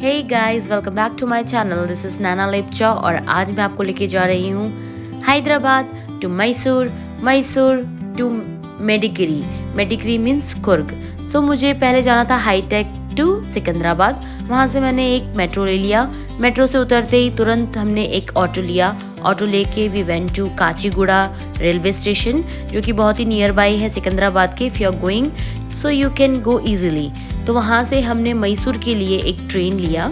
Hey guys, welcome back to my channel. This is Naina Lepcha और आज मैं आपको लेके जा रही हूँ Hyderabad to Mysore, Mysore to Madikeri. Madikeri means Coorg. So मुझे पहले जाना था हाईटेक टू सिकंदराबाद। वहाँ से मैंने एक मेट्रो ले लिया। मेट्रो से उतरते ही तुरंत हमने एक ऑटो लिया। ऑटो लेके we went to Kacheguda railway station, जो कि बहुत ही नियर बाई है सिकंदराबाद के। If you are going so you can go easily. तो वहाँ से हमने मैसूर के लिए एक ट्रेन लिया।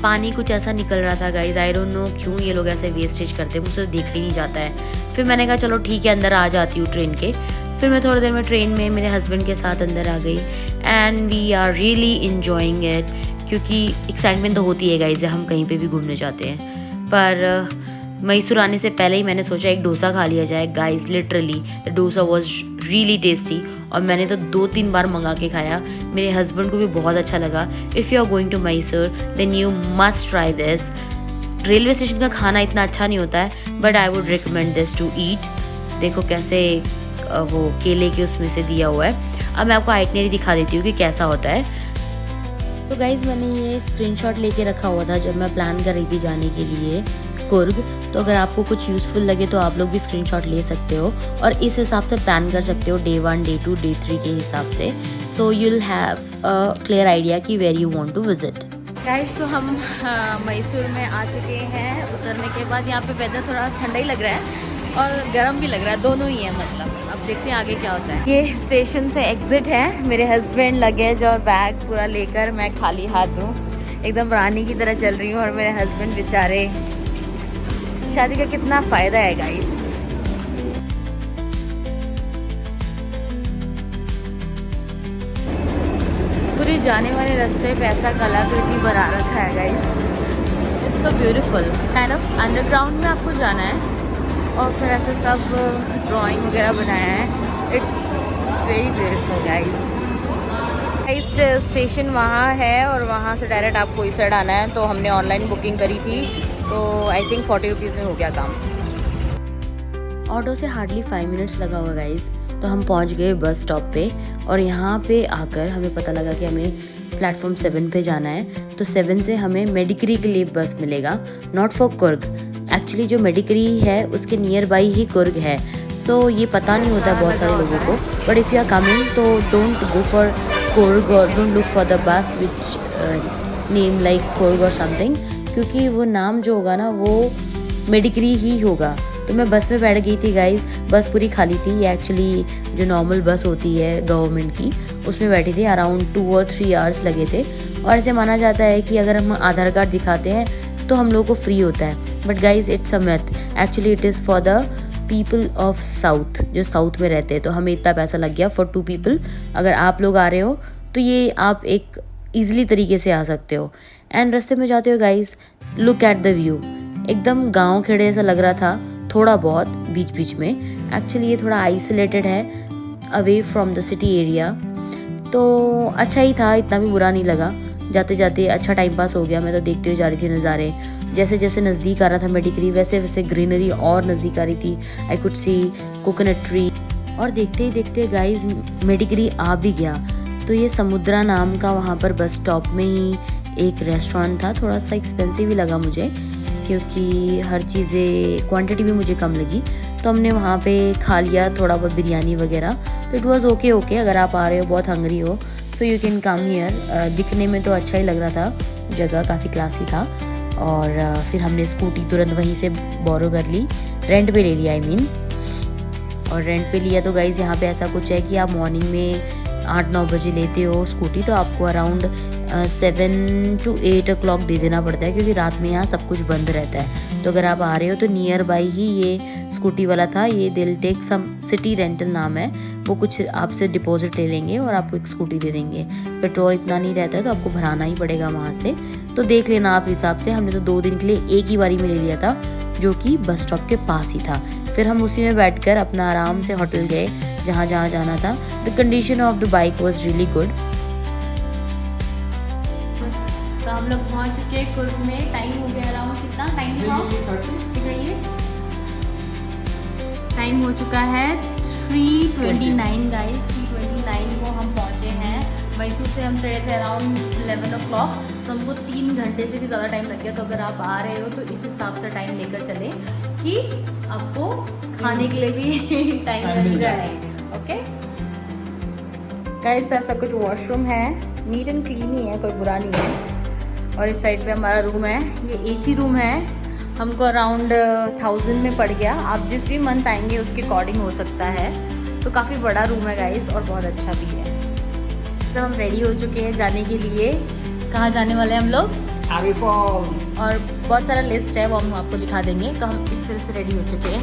पानी कुछ ऐसा निकल रहा था गाइज, आई डोंट नो क्यों ये लोग ऐसे वेस्टेज करते हैं, मुझसे देखा ही नहीं जाता है। फिर मैंने कहा चलो ठीक है, अंदर आ जाती हूँ ट्रेन के। फिर मैं थोड़ी देर में ट्रेन में मेरे हस्बैंड के साथ अंदर आ गई and we are really enjoying it, क्योंकि एक्साइटमेंट तो होती है गाइज हम कहीं पे भी घूमने जाते हैं। पर मैसूर आने से पहले ही मैंने सोचा एक डोसा खा लिया जाए। Guys literally the dosa was really tasty और मैंने तो 2-3 बार मंगा के खाया। मेरे हस्बैंड को भी बहुत अच्छा लगा। If you are going to Mysore then you must try this. Railway station का खाना इतना अच्छा नहीं होता है, but I would recommend this to eat. देखो कैसे वो केले के उसमें से दिया हुआ है। अब मैं आपको आइटनरी दिखा देती हूँ कि कैसा होता है। तो गाइज़ मैंने ये स्क्रीनशॉट लेके रखा हुआ था जब मैं प्लान कर रही थी जाने के लिए कुर्ग। तो अगर आपको कुछ यूज़फुल लगे तो आप लोग भी स्क्रीनशॉट ले सकते हो और इस हिसाब से प्लान कर सकते हो डे 1, डे 2, डे 3 के हिसाब से। So you will have a clear idea कि where you want to visit. Guys तो हम मैसूर में आ चुके हैं। उतरने के बाद यहाँ पे वेदर थोड़ा ठंडा ही लग रहा है और गर्म भी लग रहा है, दोनों ही है मतलब। अब देखते हैं आगे क्या होता है। ये स्टेशन से एग्जिट है। मेरे हस्बैंड लगेज और बैग पूरा लेकर, मैं खाली हाथ हूँ, एकदम रानी की तरह चल रही हूँ। और मेरे हस्बैंड बेचारे, शादी का कितना फ़ायदा है गाइस। पूरी जाने वाले रास्ते पे ऐसा कलाकृति बना रखा है guys. It's so beautiful. Kind of underground में आपको जाना है और फिर ऐसे सब ड्राइंग वगैरह बनाया है। It's very beautiful guys. Station वहाँ है और वहाँ से डायरेक्ट आपको इस साइड आना है। तो हमने ऑनलाइन बुकिंग करी थी, तो आई थिंक 40 रुपीज़ में हो गया काम। ऑटो से हार्डली 5 मिनट्स लगा होगा गाइस। तो हम पहुंच गए बस स्टॉप पे और यहाँ पे आकर हमें पता लगा कि हमें प्लेटफॉर्म 7 पे जाना है। तो 7 से हमें मेडिगिरी के लिए बस मिलेगा, नॉट फॉर कुर्ग। एक्चुअली जो मेडिगिरी है उसके नियर बाई ही कुर्ग है। सो ये पता नहीं होता बहुत सारे लोगों को, but if you are coming तो डोंट गो फॉर कुर्ग और don't look for the bus which name like Coorg और समथिंग, क्योंकि वो नाम जो होगा ना वो मेडिगिरी ही होगा। तो मैं बस में बैठ गई थी गाइस। बस पूरी खाली थी। ये एक्चुअली जो नॉर्मल बस होती है गवर्नमेंट की, उसमें बैठी थी। अराउंड 2 और 3 आवर्स लगे थे और ऐसे माना जाता है कि अगर हम आधार कार्ड दिखाते हैं तो हम लोगों को फ्री होता है। But guys it's a myth. Actually it is for the people of south, जो साउथ में रहते हैं। तो हमें इतना पैसा लग गया फॉर 2 पीपल। अगर आप लोग आ रहे हो तो ये आप एक ईजिली तरीके से आ सकते हो। एंड रास्ते में जाते हो guys, look at the view. एकदम गांव खेड़े ऐसा लग रहा था थोड़ा बहुत बीच बीच में। एक्चुअली ये थोड़ा आइसोलेटेड है, away from the city area. तो अच्छा ही था, इतना भी बुरा नहीं लगा। जाते जाते अच्छा टाइम पास हो गया। मैं तो देखते हुए जा रही थी नज़ारे। जैसे जैसे नज़दीक आ रहा था मेडिगिरी, वैसे वैसे ग्रीनरी और नज़दीक आ रही थी। I could see coconut tree. और देखते ही देखते गाइज मेडिगिरी आ भी गया। तो ये समुद्रा नाम का वहाँ पर बस स्टॉप में ही एक रेस्टोरेंट था। थोड़ा सा एक्सपेंसिव ही लगा मुझे, क्योंकि हर चीज़ें क्वांटिटी भी मुझे कम लगी। तो हमने वहाँ पे खा लिया थोड़ा बहुत बिरयानी वगैरह। तो इट वाज ओके। अगर आप आ रहे हो, बहुत हंगरी हो, सो यू कैन कम हियर। दिखने में तो अच्छा ही लग रहा था, जगह काफ़ी क्लासी था। और फिर हमने स्कूटी तुरंत वहीं से बोरो कर ली, रेंट पे ले लिया आई मीन। और रेंट पे लिया तो गाइज़ यहाँ पे ऐसा कुछ है कि आप मॉर्निंग में 8-9 बजे लेते हो स्कूटी, तो आपको अराउंड 7 to 8 o'clock दे देना पड़ता है, क्योंकि रात में यहाँ सब कुछ बंद रहता है। तो अगर आप आ रहे हो तो नियर बाई ही ये स्कूटी वाला था। ये दिल टेक सम सिटी रेंटल नाम है। वो कुछ आपसे डिपॉजिट ले लेंगे और आपको एक स्कूटी दे देंगे। पेट्रोल इतना नहीं रहता है तो आपको भराना ही पड़ेगा वहाँ से। तो देख लेना आप हिसाब से। हमने तो 2 दिन के लिए एक ही बारी में ले लिया था, जो कि बस स्टॉप के पास ही था। फिर हम उसी में बैठकर अपना आराम से होटल गए जहाँ जहाँ जाना था। The condition of the bike was really good. तो हम लोग पहुंच चुके हैं कुर्ग में। टाइम हो गया अराउंड, कितना टाइम था दिखाइए। टाइम हो चुका है 3:29 गाइस। 3:29 को हम पहुंचे हैं। मैसूर से हम चढ़े थे अराउंड 11 o'clock, तो हमको 3 घंटे से भी ज़्यादा टाइम लग गया। तो अगर आप आ रहे हो तो इस हिसाब से टाइम लेकर चलें कि आपको खाने के लिए भी टाइम मिल जाए। ओके गाइस, तो ऐसा कुछ वॉशरूम है, नीट एंड क्लीन ही है, कोई बुरा नहीं है। और इस साइड पे हमारा रूम है, ये एसी रूम है। हमको अराउंड 1000 में पड़ गया। आप जिस भी मंथ आएंगे उसके अकॉर्डिंग हो सकता है। तो काफ़ी बड़ा रूम है गाइस और बहुत अच्छा भी है। तो हम रेडी हो चुके हैं जाने के लिए। कहाँ जाने वाले हैं हम लोग? Abbey Falls. और बहुत सारा लिस्ट है, वो हम आपको दिखा देंगे। तो हम इस तरह से रेडी हो चुके हैं।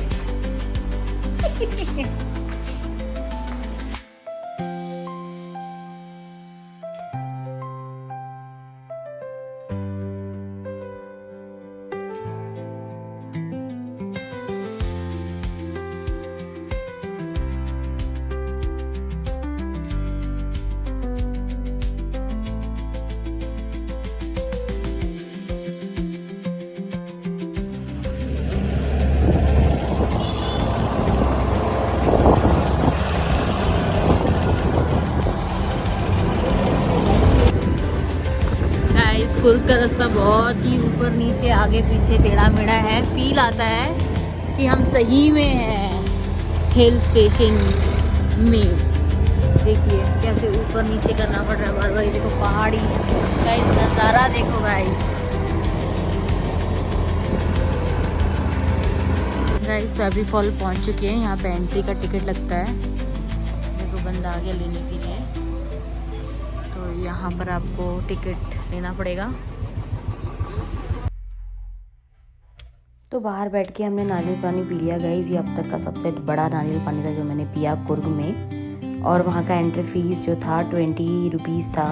कुर्ग का रास्ता बहुत ही ऊपर नीचे आगे पीछे टेढ़ा मेढ़ा है। फील आता है कि हम सही में हैं हिल स्टेशन में। देखिए कैसे ऊपर नीचे करना पड़ रहा है बार बार। देखो पहाड़ी गाइस, नज़ारा देखो गाइस। गाइस तो अभी फॉल पहुंच चुके हैं। यहाँ पे एंट्री का टिकट लगता है। देखो बंदा आ गया लेने के लिए। तो यहाँ पर आपको टिकट लेना पड़ेगा। तो बाहर बैठ के हमने नारियल पानी पी लिया गाइस। ये अब तक का सबसे बड़ा नारियल पानी था जो मैंने पिया कुर्ग में। और वहाँ का एंट्री फीस जो था 20 रुपीज़ था,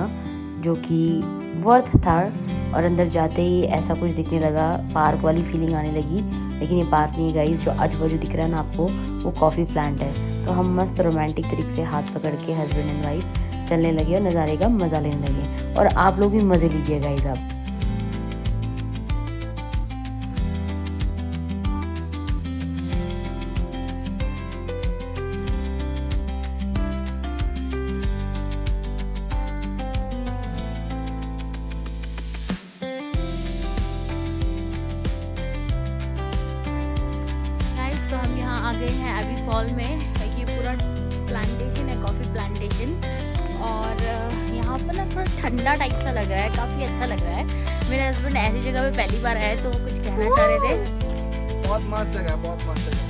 जो कि वर्थ था। और अंदर जाते ही ऐसा कुछ दिखने लगा, पार्क वाली फीलिंग आने लगी। लेकिन ये पार्क नहीं है गाइस, जो आजू बाजू दिख रहा है ना आपको, वो कॉफ़ी प्लांट है। तो हम मस्त रोमांटिक तरीके से हाथ पकड़ के हस्बैंड एंड वाइफ चलने लगे और नज़ारे का मज़ा लेने लगे। और आप लोग भी मज़े लीजिए गाइस। आप तो हम यहाँ आ गए हैं एबी फॉल में। ये पूरा प्लांटेशन है, कॉफ़ी प्लांटेशन। और यहाँ पर ना थोड़ा ठंडा टाइप सा लग रहा है, काफ़ी अच्छा लग रहा है। मेरे हस्बैंड ऐसी जगह पे पहली बार आए तो वो कुछ कहना चाह रहे थे। बहुत मस्त जगह है, बहुत मस्त जगह,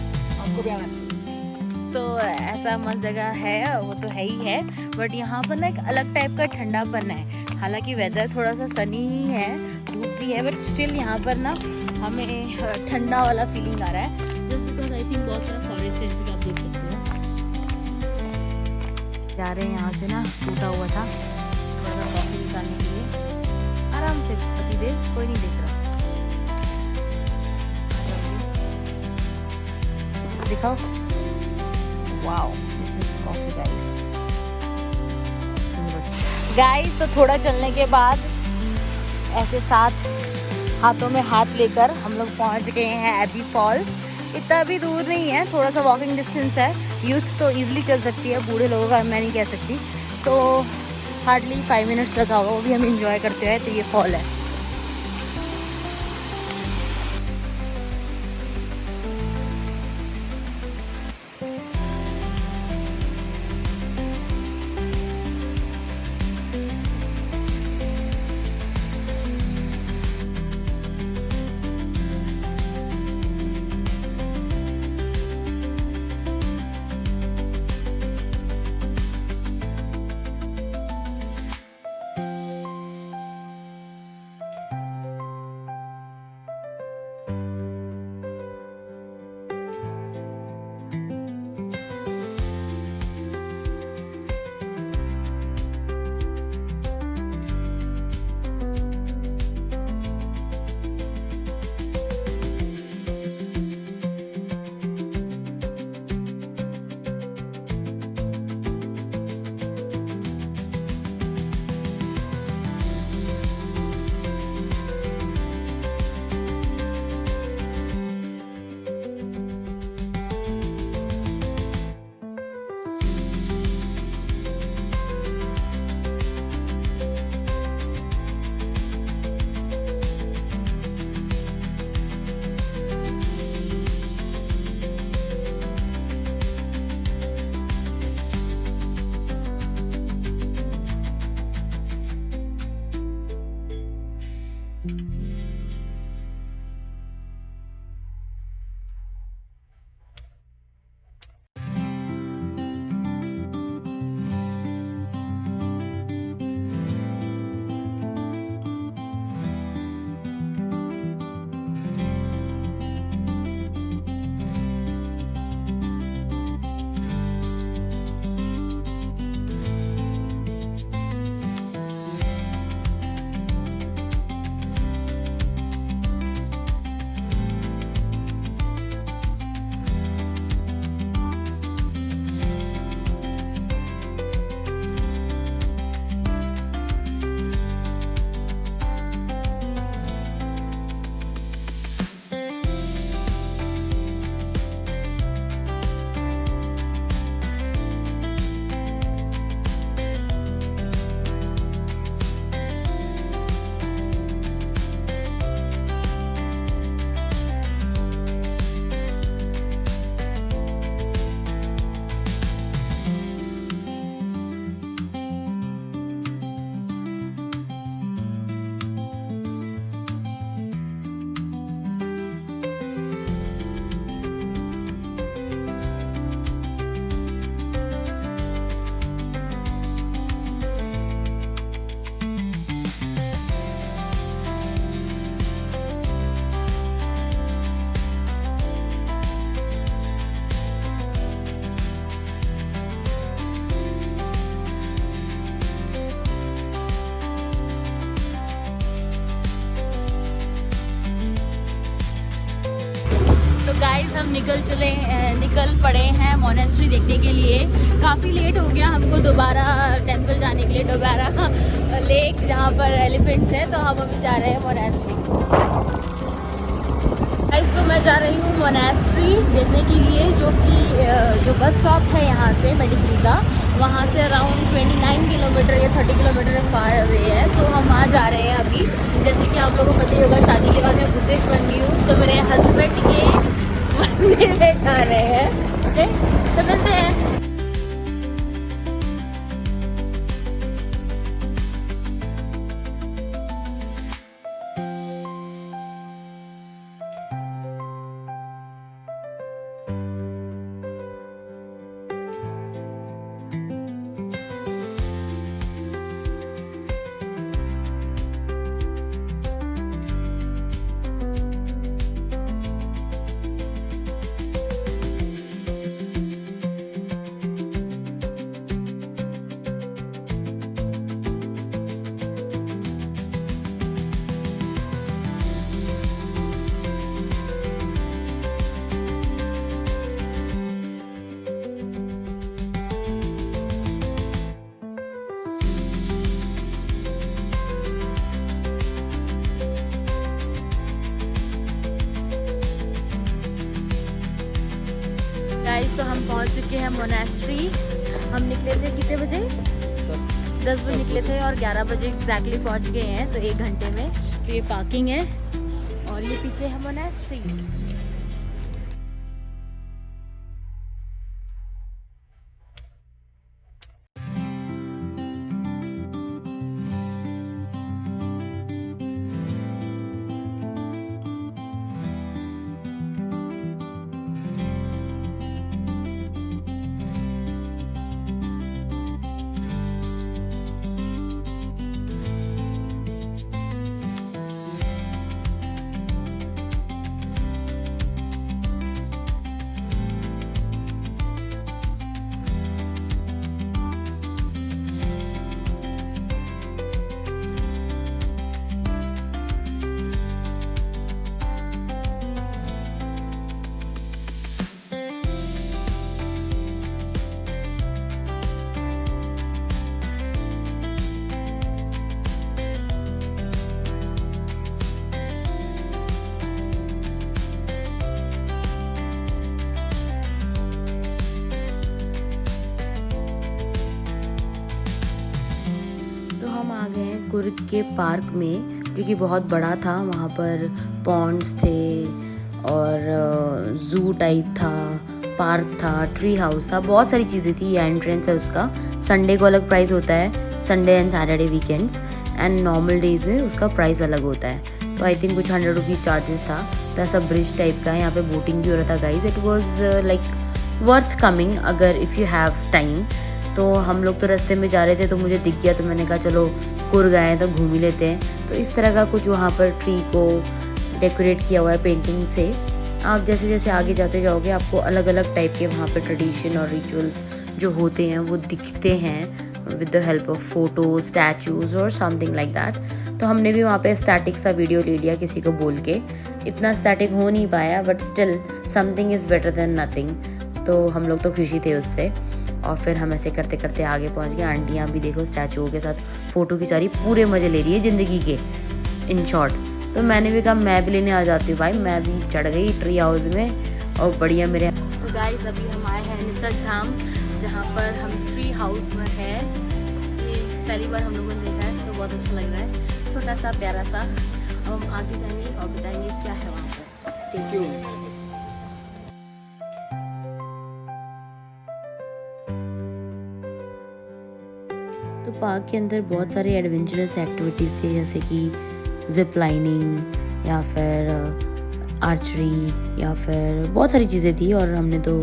आपको भी आना चाहिए। तो ऐसा मस्त जगह है, वो तो है ही है। बट यहाँ पर ना एक अलग टाइप का ठंडापन है। हालांकि वेदर थोड़ा सा सनी ही है, धूप भी है, बट स्टिल यहाँ पर ना हमें ठंडा वाला फीलिंग आ रहा है। जस्ट बिकॉज आई थिंक बहुत सारा फॉरेस्ट है, जैसे आप देख सकते हो। जा रहे हैं यहाँ से ना, टूटा हुआ था, थोड़ा सा कॉफी निकालने के लिए। आराम से पति देव, कोई नहीं देख रहा। दिखाओ, wow this is coffee guys. तो थोड़ा चलने के बाद ऐसे साथ हाथों में हाथ लेकर हम लोग पहुंच गए हैं एबी फॉल। इतना भी दूर नहीं है, थोड़ा सा वॉकिंग डिस्टेंस है। यूथ तो इजीली चल सकती है, बूढ़े लोगों का मैं नहीं कह सकती। तो हार्डली 5 मिनट्स लगा होगा, वो भी हम इंजॉय करते हुए। तो ये फॉल है। गाइस हम निकल पड़े हैं मोनेस्ट्री देखने के लिए। काफ़ी लेट हो गया हमको दोबारा टेंपल जाने के लिए, दोबारा लेक जहाँ पर एलिफेंट्स है, तो हम अभी जा रहे हैं मोनेस्ट्री। गाइस तो मैं जा रही हूँ मोनेस्ट्री देखने के लिए, जो बस स्टॉप है यहाँ से मेडिकल का, वहाँ से अराउंड 29 किलोमीटर या 30 किलोमीटर फार अवे है। तो हम वहाँ जा रहे हैं अभी। जैसे कि आप लोगों को पता ही होगा, शादी के बाद मैं बुद्धिस्ट बन गई हूँ, तो मेरे हस्बैंड के मंदिर में जा रहे हैं। ओके, तो मिलते हैं। गाइस तो हम पहुंच चुके हैं मोनेस्ट्री। हम निकले थे कितने बजे? 10 बजे निकले थे और 11 बजे एग्जैक्टली पहुंच गए हैं, तो 1 घंटे में। तो ये पार्किंग है और ये पीछे है मोनेस्ट्री। हम आ गए हैं कुर्ग के पार्क में, जो कि बहुत बड़ा था। वहाँ पर पॉन्ड्स थे और ज़ू टाइप था, पार्क था, ट्री हाउस था, बहुत सारी चीज़ें थी। ये एंट्रेंस है उसका। संडे को अलग प्राइस होता है, Sunday and Saturday weekends, and normal days में उसका प्राइस अलग होता है। तो आई थिंक कुछ 100 रुपीज़ चार्जेस था। तो ऐसा ब्रिज टाइप का है, यहाँ पे बोटिंग भी हो रहा था guys. It was like worth coming अगर इफ़ यू हैव टाइम। तो हम लोग तो रास्ते में जा रहे थे, तो मुझे दिख गया, तो मैंने कहा चलो कुर्ग आए तो घूम ही लेते हैं। तो इस तरह का कुछ वहाँ पर ट्री को डेकोरेट किया हुआ है पेंटिंग से। आप जैसे जैसे आगे जाते जाओगे, आपको अलग अलग टाइप के वहाँ पर ट्रेडिशन और रिचुअल्स जो होते हैं वो दिखते हैं with the help of photo, statues और समथिंग लाइक दैट। तो हमने भी वहाँ पे स्टैटिक सा वीडियो ले लिया किसी को बोल के। इतना स्टैटिक हो नहीं पाया, but still something is better than nothing. तो हम लोग तो खुशी थे उससे। और फिर हम ऐसे करते करते आगे पहुंच गए। आंटियाँ भी देखो स्टैचुओं के साथ फ़ोटो खिंचा रही, पूरे मज़े ले रही है ज़िंदगी के, इन शॉर्ट। तो मैंने भी कहा मैं भी लेने आ जाती हूँ भाई। मैं भी चढ़ गई ट्री हाउस में और बढ़िया मेरे। तो गाइस अभी हम आए हैं निसर्ग धाम, जहाँ पर हम ट्री हाउस में है। ये पहली बार हम लोगों ने देखा है, तो बहुत अच्छा लग रहा है, छोटा सा प्यारा सा। अब हम आगे जाएंगे और बताएंगे क्या है वहाँ पर। Stay tuned. तो पार्क के अंदर बहुत सारे एडवेंचरस एक्टिविटीज़ थे, जैसे कि जिप लाइनिंग या फिर आर्चरी या फिर बहुत सारी चीज़ें थी। और हमने तो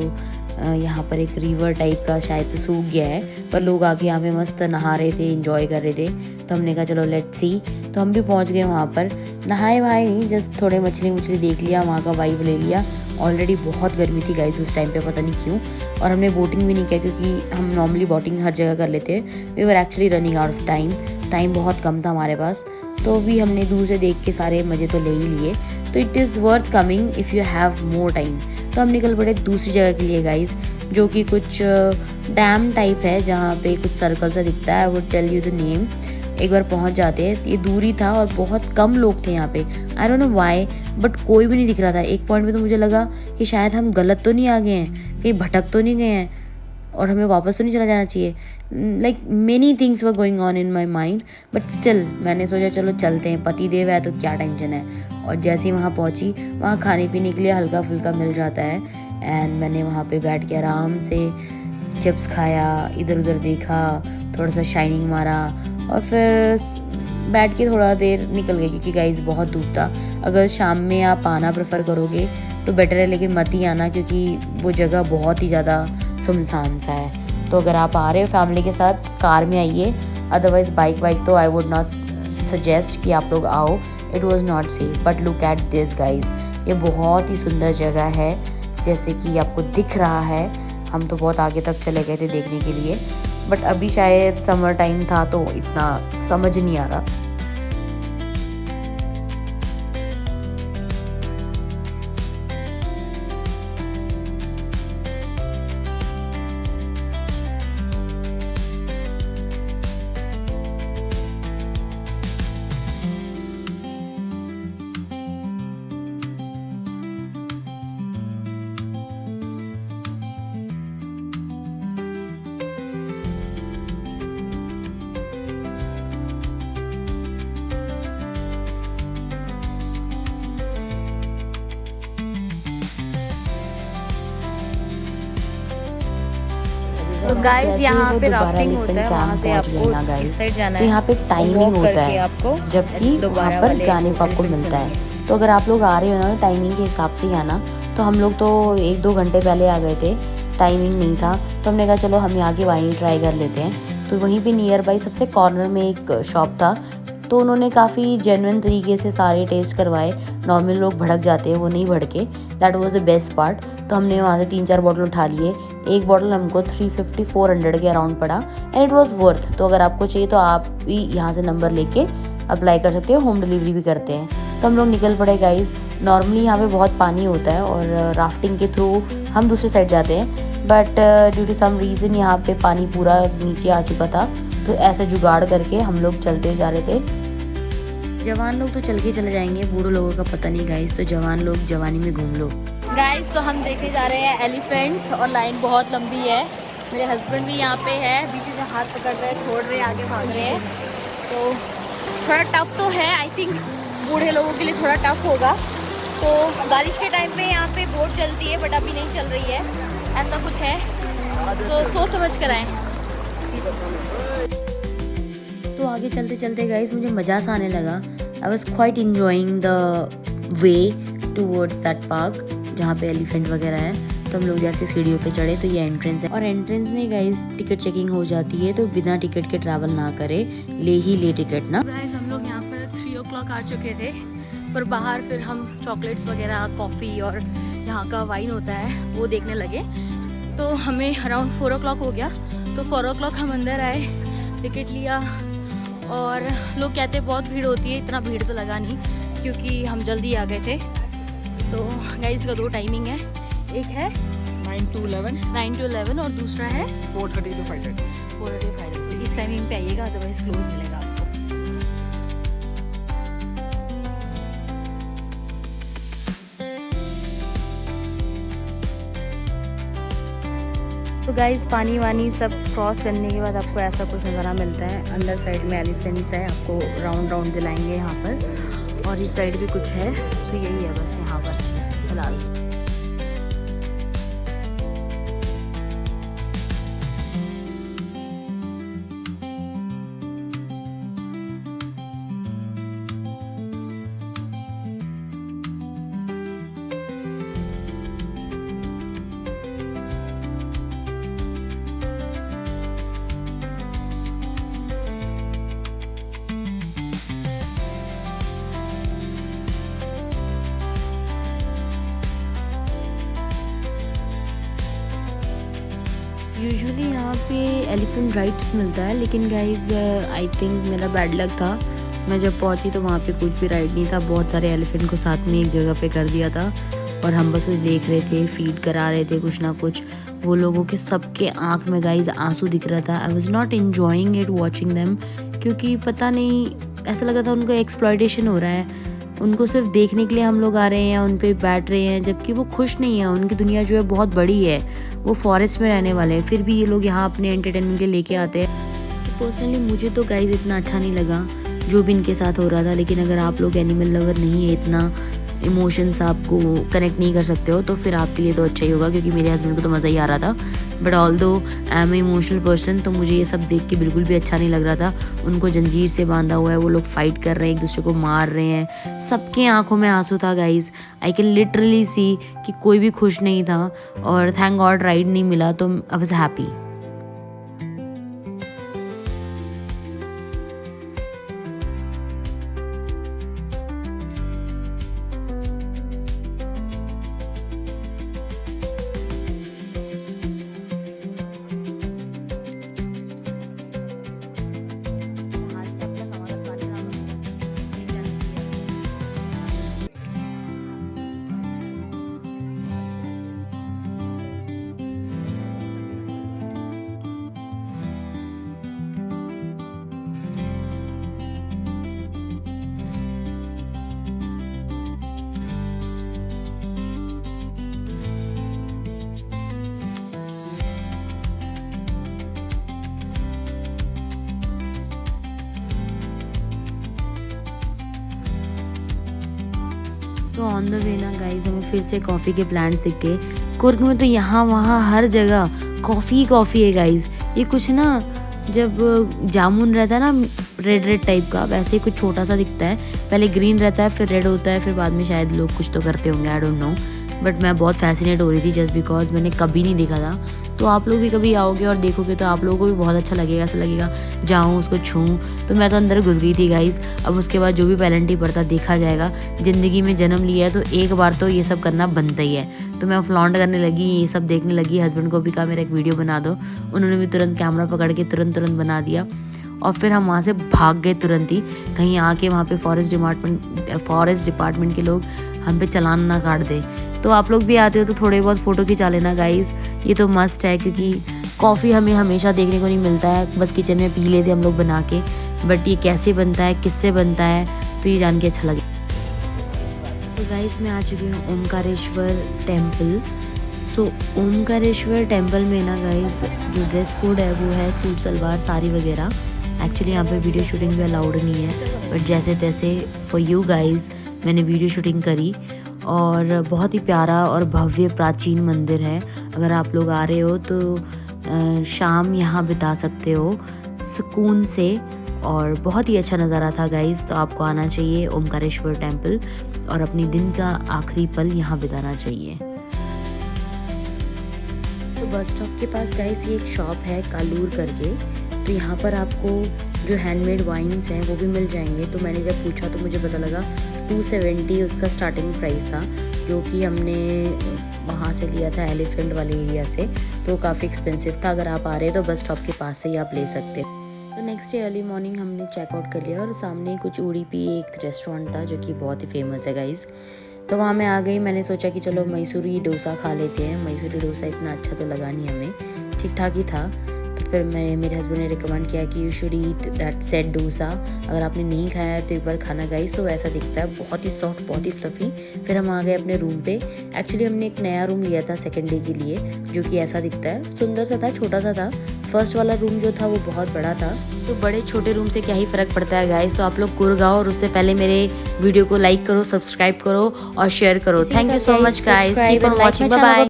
यहाँ पर एक रिवर टाइप का शायद से सूख गया है, पर लोग आके यहाँ पे मस्त नहा रहे थे, एंजॉय कर रहे थे। तो हमने कहा चलो लेट्स सी। तो हम भी पहुँच गए वहाँ पर। नहाए वहाए नहीं, जस्ट थोड़े मछली देख लिया, वहाँ का वाइब ले लिया। ऑलरेडी बहुत गर्मी थी गाइस उस टाइम पे, पता नहीं क्यों। और हमने बोटिंग भी नहीं किया, क्योंकि हम नॉर्मली बोटिंग हर जगह कर लेते हैं। We were actually running out of time बहुत कम था हमारे पास। तो भी हमने दूर से देख के सारे मज़े तो ले ही लिए। तो it is worth coming if you have more time. तो हम निकल पड़े दूसरी जगह के लिए गाइस, जो कि कुछ डैम टाइप है जहाँ पे कुछ सर्कल सा दिखता है। I would tell you the name. एक बार पहुँच जाते हैं। ये दूरी था और बहुत कम लोग थे यहाँ पे। I don't know why, but कोई भी नहीं दिख रहा था। एक पॉइंट पे तो मुझे लगा कि शायद हम गलत तो नहीं आ गए हैं, कहीं भटक तो नहीं गए हैं और हमें वापस तो नहीं चला जाना चाहिए। Like many things were going on in my mind, but still मैंने सोचा चलो चलते हैं, पति देव है तो क्या टेंशन है। और जैसे ही वहाँ पहुँची, वहाँ खाने पीने के लिए हल्का फुल्का मिल जाता है। एंड मैंने वहाँ पे बैठ के आराम से चिप्स खाया, इधर उधर देखा, थोड़ा सा शाइनिंग मारा और फिर बैठ के थोड़ा देर निकल गई, क्योंकि गाइस बहुत धूप था। अगर शाम में आप आना प्रेफर करोगे तो बेटर है, लेकिन मत ही आना क्योंकि वो जगह बहुत ही ज़्यादा सुनसान सा है। तो अगर आप आ रहे हो फैमिली के साथ, कार में आइए, अदरवाइज बाइक तो आई वुड नॉट सजेस्ट कि आप लोग आओ। It was not safe, but look at this guys, ये बहुत ही सुंदर जगह है जैसे कि आपको दिख रहा है। हम तो बहुत आगे तक चले गए थे देखने के लिए, बट अभी शायद समर टाइम था तो इतना समझ नहीं आ रहा। तो गाइस यहाँ पे राफ्टिंग होता है, वहाँ से आपको इस साइड जाना है। तो यहाँ पे टाइमिंग होता है, आपको जबकि वहाँ पर जाने को आपको मिलता है। तो अगर आप लोग आ रहे हो ना टाइमिंग के हिसाब से ही आना। तो हम लोग तो 1-2 घंटे पहले आ गए थे, टाइमिंग नहीं था, तो हमने कहा चलो हम यहाँ की वाइन ट्राई कर लेते हैं। तो वहीं पे नियर बाई सबसे कॉर्नर में एक शॉप था, तो उन्होंने काफ़ी जेन्युइन तरीके से सारे टेस्ट करवाए। नॉर्मल लोग भड़क जाते हैं, वो नहीं भड़के। That was the best part. तो हमने वहाँ से 3-4 बॉटल उठा लिए। एक बॉटल हमको 350-400 के अराउंड पड़ा एंड इट वाज वर्थ। तो अगर आपको चाहिए तो आप भी यहाँ से नंबर लेके अप्लाई कर सकते हो, होम डिलीवरी भी करते हैं। तो हम लोग निकल पड़े गाइज। नॉर्मली यहाँ पे बहुत पानी होता है और राफ्टिंग के थ्रू हम दूसरी साइड जाते हैं, but due to some reason यहाँ पे पानी पूरा नीचे आ चुका था। तो ऐसे जुगाड़ करके हम लोग चलते जा रहे थे। जवान लोग तो चल के चले जाएंगे, बूढ़े लोगों का पता नहीं गाइस, तो जवान लोग जवानी में घूम लो। गाइस तो हम देखने जा रहे हैं एलिफेंट्स और लाइन बहुत लंबी है। मेरे हस्बैंड भी यहाँ पे है, बीच में हाथ पकड़ रहे हैं, छोड़ रहे हैं, आगे भाग रहे हैं। तो थोड़ा टफ तो है, आई थिंक बूढ़े लोगों के लिए थोड़ा टफ होगा। तो बारिश के टाइम पे यहाँ पे बोट चलती है, बट अभी नहीं चल रही है, ऐसा कुछ है। तो सोच समझ कर आए। तो आगे चलते चलते गाइस मुझे मज़ा सा आने लगा। I was quite enjoying the way towards that park जहाँ पे एलिफेंट वगैरह है। तो हम लोग जैसे सीढ़ियों पे चढ़े तो ये एंट्रेंस है, और एंट्रेंस में गाइस टिकट चेकिंग हो जाती है, तो बिना टिकट के ट्रैवल ना करे, ले टिकट ना। गाइस हम लोग यहाँ पर 3 o'clock आ चुके थे, पर बाहर फिर हम चॉकलेट्स वगैरह, कॉफ़ी और यहाँ का वाइन होता है वो देखने लगे। तो हमें अराउंड 4 o'clock हो गया। तो 4 o'clock हम अंदर आए, टिकट लिया, और लोग कहते हैं बहुत भीड़ होती है। इतना भीड़ तो लगा नहीं क्योंकि हम जल्दी आ गए थे। तो गाइस का 2 टाइमिंग है, एक है 9 to 11 और दूसरा है 4:30 to 5:30। 4:30। इस टाइमिंग पे आइएगा, अदरवाइज क्लोज मिलेगा आपको। तो गाइस पानी वानी सब क्रॉस करने के बाद आपको ऐसा कुछ नज़ारा मिलता है। अंदर साइड में एलिफेंट्स है, आपको राउंड दिलाएंगे यहाँ पर, और इस साइड भी कुछ है। तो यही है बस यहाँ पर फिलहाल। यूजुअली यहाँ पे एलिफेंट राइड्स मिलता है, लेकिन गाइज आई थिंक मेरा बैड लक था। मैं जब पहुँची तो वहाँ पे कुछ भी राइड नहीं था। बहुत सारे एलिफेंट को साथ में एक जगह पे कर दिया था और हम बस उसे देख रहे थे, फीड करा रहे थे कुछ ना कुछ। वो लोगों के सबके आँख में गाइज आंसू दिख रहा था। I was not enjoying it watching them, क्योंकि पता नहीं ऐसा लगा था उनको एक्सप्लॉयटेशन हो रहा है। उनको सिर्फ देखने के लिए हम लोग आ रहे हैं, उन पे बैठ रहे हैं, जबकि वो खुश नहीं है। उनकी दुनिया जो है बहुत बड़ी है, वो फॉरेस्ट में रहने वाले हैं, फिर भी ये लोग यहाँ अपने एंटरटेनमेंट के लेके आते हैं। पर्सनली मुझे तो गाइज इतना अच्छा नहीं लगा जो भी इनके साथ हो रहा था। लेकिन अगर आप लोग एनिमल लवर नहीं है, इतना इमोशंस आपको कनेक्ट नहीं कर सकते हो, तो फिर आपके लिए तो अच्छा ही होगा, क्योंकि मेरे हस्बैंड को तो मज़ा ही आ रहा था। But although I am a emotional person, तो मुझे ये सब देख के बिल्कुल भी अच्छा नहीं लग रहा था। उनको जंजीर से बांधा हुआ है, वो लोग फाइट कर रहे हैं, एक दूसरे को मार रहे हैं, सबके आंखों में आंसू था guys. I can literally see कि कोई भी खुश नहीं था। और थैंक गॉड राइड नहीं मिला, तो आई वाज हैप्पी। तो ऑन द वे ना गाइज हमें फिर से कॉफ़ी के प्लांट्स दिख गए। कुर्ग में तो यहाँ वहाँ हर जगह कॉफ़ी है गाइज। ये कुछ ना जब जामुन रहता है ना रेड टाइप का, वैसे ही कुछ छोटा सा दिखता है। पहले ग्रीन रहता है, फिर रेड होता है, फिर बाद में शायद लोग कुछ तो करते होंगे, आई डोंट नो। बट मैं बहुत फैसिनेट हो रही थी जस्ट बिकॉज मैंने कभी नहीं देखा था। तो आप लोग भी कभी आओगे और देखोगे तो आप लोगों को भी बहुत अच्छा लगेगा। ऐसा लगेगा जाऊँ उसको छूँ। तो मैं तो अंदर घुस गई थी गाइज। अब उसके बाद जो भी पेनल्टी पड़ता देखा जाएगा। ज़िंदगी में जन्म लिया है तो एक बार तो ये सब करना बनता ही है। तो मैं फ्लॉन्ट करने लगी, ये सब देखने लगी। हस्बैंड को भी कहा मेरा एक वीडियो बना दो, उन्होंने भी तुरंत कैमरा पकड़ के तुरंत बना दिया। और फिर हम वहाँ से भाग गए तुरंत ही। कहीं आके वहाँ पे फॉरेस्ट डिपार्टमेंट के लोग हम पे चालान ना काट दे। तो आप लोग भी आते हो तो थोड़े बहुत फ़ोटो खिंचा लेना गाइज़, ये तो मस्ट है, क्योंकि कॉफ़ी हमें हमेशा देखने को नहीं मिलता है। बस किचन में पी लेते हम लोग बना के, बट ये कैसे बनता है, किससे बनता है, तो ये जान के अच्छा लगे। तो गाइज़ मैं आ चुकी हूँ ओमकारेश्वर टेम्पल। सो ओमकारेश्वर टेम्पल में ना गाइज़ जो ड्रेस कोड है वो है सूट सलवार साड़ी वगैरह। एक्चुअली यहाँ पे वीडियो शूटिंग भी अलाउड नहीं है, बट जैसे तैसे फॉर यू गाइज़ मैंने वीडियो शूटिंग करी। और बहुत ही प्यारा और भव्य प्राचीन मंदिर है। अगर आप लोग आ रहे हो तो शाम यहाँ बिता सकते हो सुकून से, और बहुत ही अच्छा नज़ारा था गाइज़। तो आपको आना चाहिए ओमकारेश्वर टेम्पल और अपनी दिन का आखिरी पल यहाँ बिताना चाहिए। तो बस स्टॉप के पास गाइज़ ये एक शॉप है कालूर करके। तो यहाँ पर आपको जो हैंडमेड वाइन्स हैं वो भी मिल जाएंगे। तो मैंने जब पूछा तो मुझे पता लगा 270 उसका स्टार्टिंग प्राइस था, जो कि हमने वहाँ से लिया था एलिफेंट वाले एरिया से। तो काफ़ी एक्सपेंसिव था। अगर आप आ रहे हैं तो बस स्टॉप के पास से ही आप ले सकते हैं। तो नेक्स्ट डे अर्ली मॉर्निंग हमने चेकआउट कर लिया और सामने कुछ उड़ीपी एक रेस्टोरेंट था जो कि बहुत ही फेमस है गाइज़। तो वहाँ मैं आ गई। मैंने सोचा कि चलो मैसूरी डोसा खा लेते हैं। मैसूरी डोसा इतना अच्छा तो लगा नहीं हमें, ठीक ठाक ही था। तो फिर मेरे हस्बैंड ने रिकमेंड किया कि you should eat that set dosa. अगर आपने नहीं खाया है तो एक बार खाना गाइस। तो वैसा दिखता है, बहुत ही सॉफ्ट, बहुत ही फ्लफ़ी। फिर हम आ गए अपने रूम पे। एक्चुअली हमने एक नया रूम लिया था सेकंड डे के लिए, जो कि ऐसा दिखता है, सुंदर सा था, छोटा सा था। फर्स्ट वाला रूम जो था वो बहुत बड़ा था। तो बड़े छोटे रूम से क्या ही फ़र्क पड़ता है गाइस। तो आप लोग कुर्ग आओ और उससे पहले मेरे वीडियो को लाइक करो, सब्सक्राइब करो और शेयर करो। Thank you so much guys, keep on watching, bye bye.